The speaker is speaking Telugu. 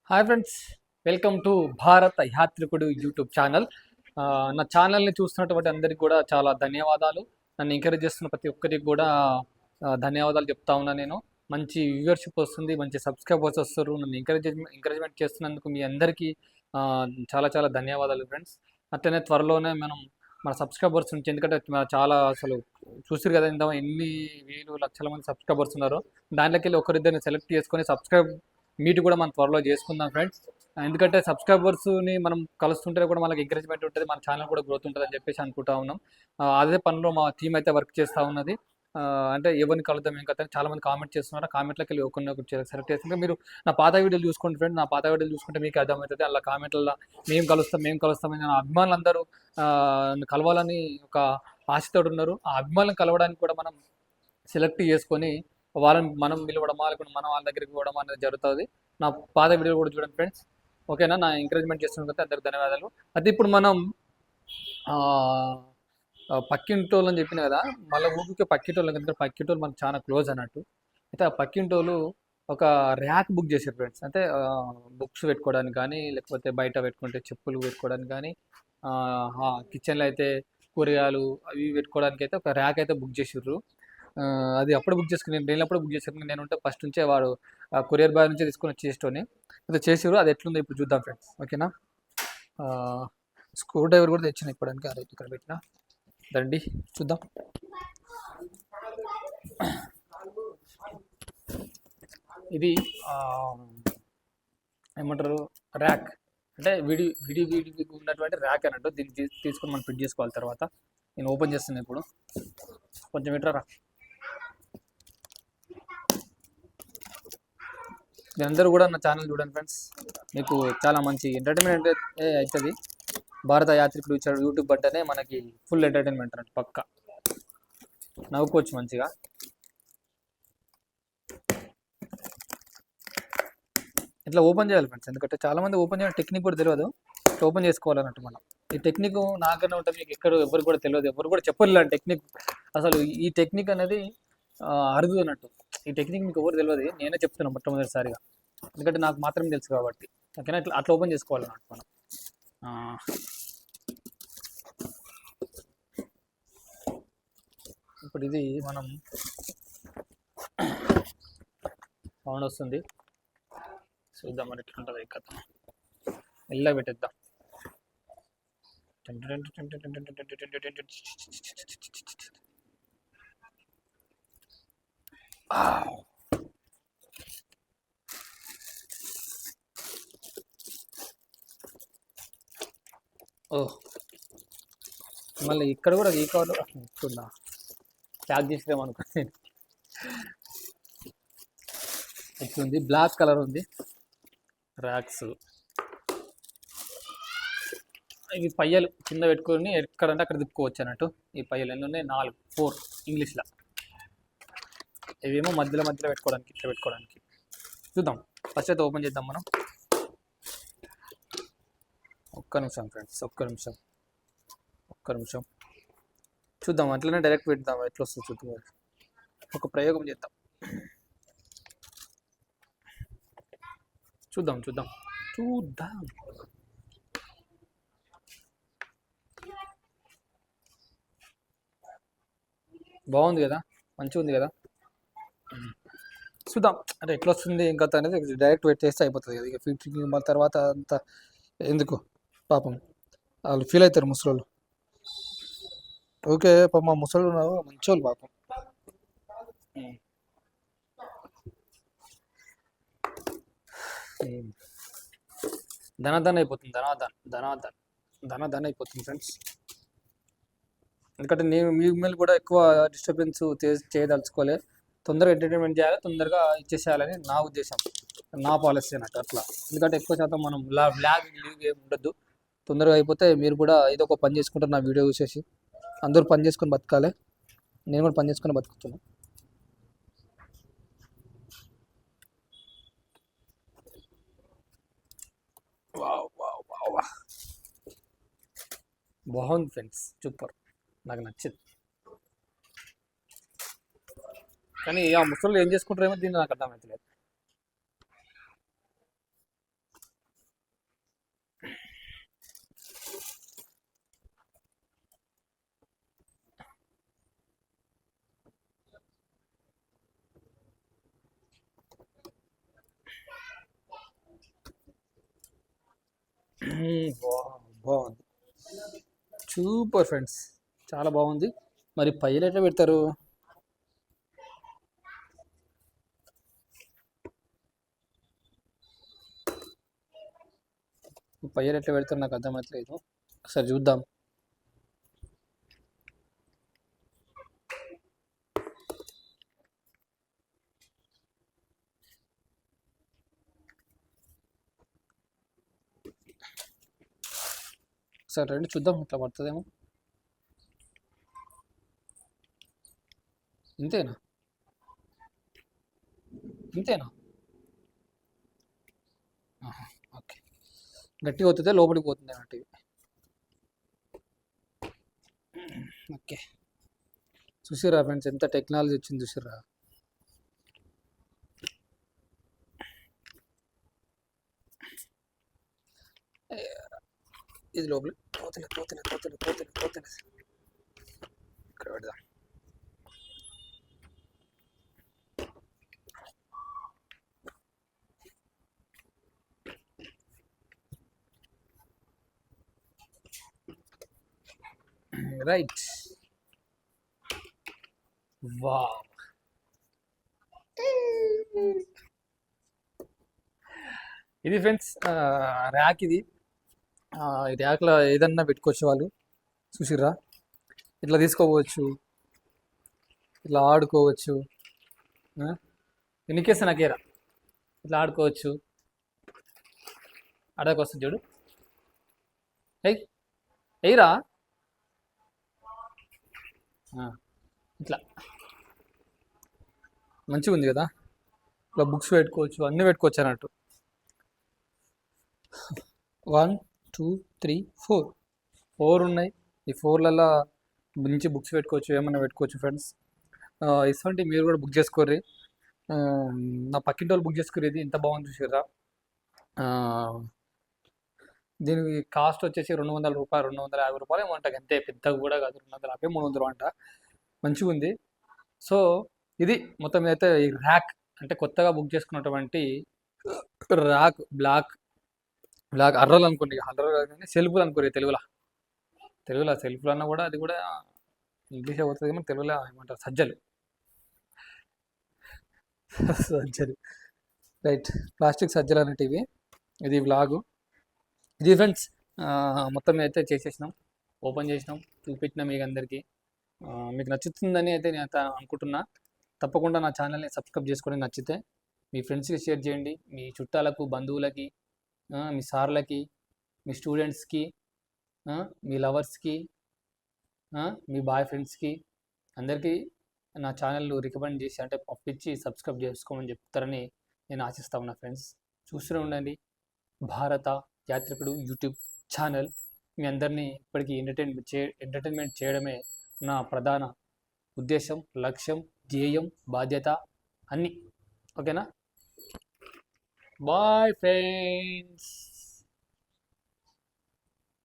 హాయ్ ఫ్రెండ్స్, వెల్కమ్ టు భారత యాత్రికుడు యూట్యూబ్ ఛానల్. నా ఛానల్ని చూస్తున్నటువంటి అందరికీ కూడా చాలా ధన్యవాదాలు. నన్ను ఎంకరేజ్ చేస్తున్న ప్రతి ఒక్కరికి కూడా ధన్యవాదాలు చెప్తా ఉన్నా. నేను మంచి వ్యూవర్షిప్ వస్తుంది, మంచి సబ్స్క్రైబర్స్ వస్తారు. నన్ను ఎంకరేజ్మెంట్ చేస్తున్నందుకు మీ అందరికీ ఆ, చాలా చాలా ధన్యవాదాలు ఫ్రెండ్స్. అట్లనే త్వరలోనే మనం మన సబ్స్క్రైబర్స్ నుంచి, ఎందుకంటే చాలా అసలు చూసిరు కదా ఎన్ని వేలు లక్షల మంది సబ్స్క్రైబర్స్ ఉన్నారు. దాంట్లోకి వెళ్ళి ఒకరిద్దరిని సెలెక్ట్ చేసుకొని సబ్స్క్రైబ్ మీట్ కూడా మనం త్వరలో చేసుకుందాం ఫ్రెండ్స్. ఎందుకంటే సబ్స్క్రైబర్స్ని మనం కలుస్తుంటే కూడా మనకి ఎంకరేజ్మెంట్ ఉంటుంది, మన ఛానల్ కూడా గ్రోత్ ఉంటుంది అని చెప్పేసి అనుకుంటా ఉన్నాం. అదే పనిలో మా టీం అయితే వర్క్ చేస్తూ ఉన్నది. అంటే ఎవరిని కలుద్దాం ఏం కదా చాలా మంది కామెంట్ చేస్తున్నారు. కామెంట్లోకి వెళ్ళి ఒకరిని సెలెక్ట్ చేసుకుంటే మీరు నా పాత వీడియోలు చూసుకోండి ఫ్రెండ్. నా పాత వీడియోలు చూసుకుంటే మీకు అర్థమవుతుంది. అలా కామెంట్లలో మేము కలుస్తామని నా అభిమానులందరూ కలవాలని ఒక ఆశతో ఉన్నారు. ఆ అభిమానులను కలవడానికి కూడా మనం సెలెక్ట్ చేసుకొని వాళ్ళని మనం పిలవడమా లేకుంటే మనం వాళ్ళ దగ్గరికి పోవడం అనేది జరుగుతుంది. నా పాత వీడియో కూడా చూడండి ఫ్రెండ్స్. ఓకేనా? నా ఎంకరేజ్మెంట్ చేస్తున్నందుకు అందరికి ధన్యవాదాలు. అయితే ఇప్పుడు మనం పక్కింటోళ్ళు అని చెప్పిన కదా, మళ్ళీ ఊరికి పక్కింటోళ్ళు, ఎందుకంటే పక్కింటోళ్ళు మనకు చాలా క్లోజ్ అన్నట్టు. అయితే ఆ పక్కింటోళ్ళు ఒక ర్యాక్ బుక్ చేశారు ఫ్రెండ్స్. అంటే బుక్స్ పెట్టుకోవడానికి కానీ, లేకపోతే బయట పెట్టుకుంటే చెప్పులు పెట్టుకోవడానికి కానీ, కిచెన్లో అయితే కూరగాయలు అవి పెట్టుకోవడానికి అయితే ఒక ర్యాక్ అయితే బుక్ చేసిర్రు. అది అప్పుడు బుక్ చేసుకుని నేను అప్పుడు బుక్ చేసుకుని నేను ఉంటే ఫస్ట్ నుంచే వాడు కొరియర్ బాయ్ నుంచే తీసుకొని వచ్చేస్తోని అయితే చేసిర్రు. అది ఎట్లుందో ఇప్పుడు చూద్దాం ఫ్రెండ్స్. ఓకేనా? స్క్రూ డ్రైవర్ కూడా తెచ్చిన ఇప్పటికి. అదే ఇక్కడ పెట్టిన రండి చూద్దాం. ఇది ఏమంటారు, ర్యాక్ అంటే విడి ఉన్నటువంటి ర్యాక్ అన్నట్టు. దీన్ని తీసుకొని మనం ఫిట్ చేసుకోవాలి. తర్వాత నేను ఓపెన్ చేస్తున్నాను ఇప్పుడు. కొంచెం ఇట్రా. మీరందరూ కూడా నా ఛానల్ చూడండి ఫ్రెండ్స్. మీకు చాలా మంచి ఎంటర్టైన్మెంట్ అవుతుంది. భారత యాత్రికుడు యూట్యూబ్ అంటేనే మనకి ఫుల్ ఎంటర్టైన్మెంట్ అన్నట్టు. పక్క నవ్వుకోవచ్చు మంచిగా. ఇట్లా ఓపెన్ చేయాలి ఫ్రెండ్స్, ఎందుకంటే చాలామంది ఓపెన్ చేయడం టెక్నిక్ కూడా తెలియదు. ఇట్లా ఓపెన్ చేసుకోవాలన్నట్టు మనం. ఈ టెక్నిక్ నాకన్నా ఉంటుంది, మీకు ఎవరు కూడా తెలియదు, ఎవరు కూడా చెప్పలేదు టెక్నిక్. అసలు ఈ టెక్నిక్ అనేది అరుదు అన్నట్టు. ఈ టెక్నిక్ మీకు ఎవరు తెలియదు, నేనే చెప్తున్నాను మొట్టమొదటిసారిగా, ఎందుకంటే నాకు మాత్రమే తెలుసు కాబట్టి. ఓకేనా? అట్లా ఓపెన్ చేసుకోవాలన్నట్టు మనం. ఇప్పుడు ఇది మనం సౌండ్ వస్తుంది, చూద్దాం మరి ఎట్లా ఉంటుంది. కథ మెల్లగా పెట్టేద్దాం. ఓ, మళ్ళీ ఇక్కడ కూడా ఈ కవర్ చూద్దా ప్యాక్ చేసిరేమనుకోండి. ఎట్లుంది? బ్లాక్ కలర్ ఉంది ర్యాక్స్. ఇవి పయ్యలు కింద పెట్టుకొని ఎక్కడంటే అక్కడ తిప్పుకోవచ్చు అన్నట్టు. ఈ పయ్యలు ఎన్ని ఉన్నాయి? 4 ఇంగ్లీష్లో. ఇవేమో మధ్యలో పెట్టుకోవడానికి, ఇట్లా పెట్టుకోవడానికి. చూద్దాం, ఫస్ట్ అయితే ఓపెన్ చేద్దాం మనం. ఒక్క నిమిషం ఫ్రెండ్స్, ఒక్క నిమిషం చూద్దాం. అట్లనే డైరెక్ట్ పెడదాం, ఎట్లా వస్తుంది చూద్దాం. ఒక ప్రయోగం చేద్దాం. చూద్దాం. బాగుంది కదా, మంచిగా ఉంది కదా. చూద్దాం అంటే ఎట్లా వస్తుంది ఇంకా అనేది. డైరెక్ట్ వెయిట్ చేస్తే అయిపోతుంది కదా. ఇక ఫిట్టింగ్ మళ్ళీ తర్వాత అంత ఎందుకు, పాపం వాళ్ళు ఫీల్ అవుతారు ముసలోళ్ళు. ఓకే పాపం, మా ముసలోళ్ళు మంచోళ్ళు పాపం. ధనాధన అయిపోతుంది, ధనాధన అయిపోతుంది ఫ్రెండ్స్. ఎందుకంటే నేను మీ మీద కూడా ఎక్కువ డిస్టర్బెన్స్ చేయదలుచుకోలే. తొందరగా ఎంటర్టైన్మెంట్ చేయాలి, తొందరగా ఇచ్చేసేయాలని నా ఉద్దేశం, నా పాలసీ అన్నట్టు. అట్లా ఎందుకంటే ఎక్కువ శాతం మనం ల్యాగ్ ఏమి ఉండద్దు. తొందరగా అయిపోతే మీరు కూడా ఏదో ఒక పని చేసుకుంటారు నా వీడియో చూసేసి. అందరూ పని చేసుకొని బతకాలి, నేను కూడా పని చేసుకొని బతుకుతున్నాను. బాగుంది ఫ్రెండ్స్, సూపర్, నాకు నచ్చింది. కానీ ఆ ముసళ్ళు ఏం చేసుకుంటారేమో దీన్ని నాకు అర్థమవుతలేదు. బాగుంది, సూపర్ ఫ్రెండ్స్, చాలా బాగుంది. మరి పైలు ఎట్లా పెడతారు? పైలు ఎట్లా పెడతారు నాకు అర్థమవుతలేదు. ఒకసారి చూద్దాం. ఒకసారి రండి చూద్దాం, ఇట్లా పడుతుందేమో. ఇంతేనా? ఇంతేనా? ఆహా, ఓకే. గట్టిగా అవుతుందే లోపలికి పోతుంది అన్నట్టు. ఓకే, చూసిరా ఫ్రెండ్స్, ఎంత టెక్నాలజీ వచ్చింది చూసిరా. ఇది లోపల పోతలేదు, పోతలేదు, పోతలేదు, పోతలేదు, పోతలేదు. ఇక్కడ పెడదాం. రైట్. వా, ఇది ఫ్రెండ్స్ ర్యాక్. ఇది ఈ ర్యాక్లో ఏదన్నా పెట్టుకోవచ్చు వాళ్ళు, చూసిర్రా. ఇట్లా తీసుకోవచ్చు, ఇట్లా ఆడుకోవచ్చు. ఎన్నికేస్తే నాకేరా, ఇట్లా ఆడుకోవచ్చు. ఆడకొస్తుంది చూడు. ఎయ్, ఎయ్యరా. ఇట్లా మంచిగా ఉంది కదా. ఇట్లా బుక్స్ పెట్టుకోవచ్చు, అన్నీ పెట్టుకోవచ్చు అన్నట్టు. 1 2 3 4 ఉన్నాయి. ఈ 4లలో నుంచి బుక్స్ పెట్టుకోవచ్చు, ఏమన్నా పెట్టుకోవచ్చు ఫ్రెండ్స్. ఇటువంటి మీరు కూడా బుక్ చేసుకోర్రి. నా పక్కింటి వాళ్ళు బుక్ చేసుకోర్రి. ఇది ఎంత బాగుంది చూసారా. దీనికి కాస్ట్ వచ్చేసి 200 రూపాయలు, 250 రూపాయలు ఏమంట. అంతే, పెద్దగా కూడా కాదు. 250 300 అంట. మంచిగా ఉంది. సో ఇది మొత్తం అయితే ఈ ర్యాక్ అంటే కొత్తగా బుక్ చేసుకున్నటువంటి ర్యాక్. బ్లాక్ బ్లాక్ అర్రలు అనుకోండి, అర్రలు కాదు కానీ సెల్ఫ్లు అనుకోరు తెలుగులో. సెల్ఫ్లు అన్నా కూడా అది కూడా ఇంగ్లీష్ అవుతుంది కానీ తెలుగులో ఏమంటారు, సజ్జలు. సజ్జలు, రైట్. ప్లాస్టిక్ సజ్జలు అనేటివి. ఇది వ్లాగు. ఇది ఫ్రెండ్స్ మొత్తం అయితే చేసేసినాం, ఓపెన్ చేసినాం, చూపించినాం మీకు అందరికీ. మీకు నచ్చుతుందని అయితే నేను అనుకుంటున్నా. తప్పకుండా నా ఛానల్ని సబ్స్క్రైబ్ చేసుకొని నచ్చితే మీ ఫ్రెండ్స్కి షేర్ చేయండి. మీ చుట్టాలకు, బంధువులకి, మీ సార్లకి, మీ స్టూడెంట్స్కి, మీ లవర్స్కి, మీ బాయ్ ఫ్రెండ్స్కి, అందరికీ నా ఛానల్ రికమెండ్ చేసి అంటే పంపించి సబ్స్క్రైబ్ చేసుకోమని చెప్తారని నేను ఆశిస్తా ఉన్నా ఫ్రెండ్స్. చూస్తూనే ఉండండి భారత యాత్రికుడు యూట్యూబ్ ఛానల్. మీ అందరినీ ఇప్పటికీ ఎంటర్టైన్మెంట్ చేయడమే నా ప్రధాన ఉద్దేశం, లక్ష్యం, ధ్యేయం, బాధ్యత అన్నీ. ఓకేనా? Bye friends.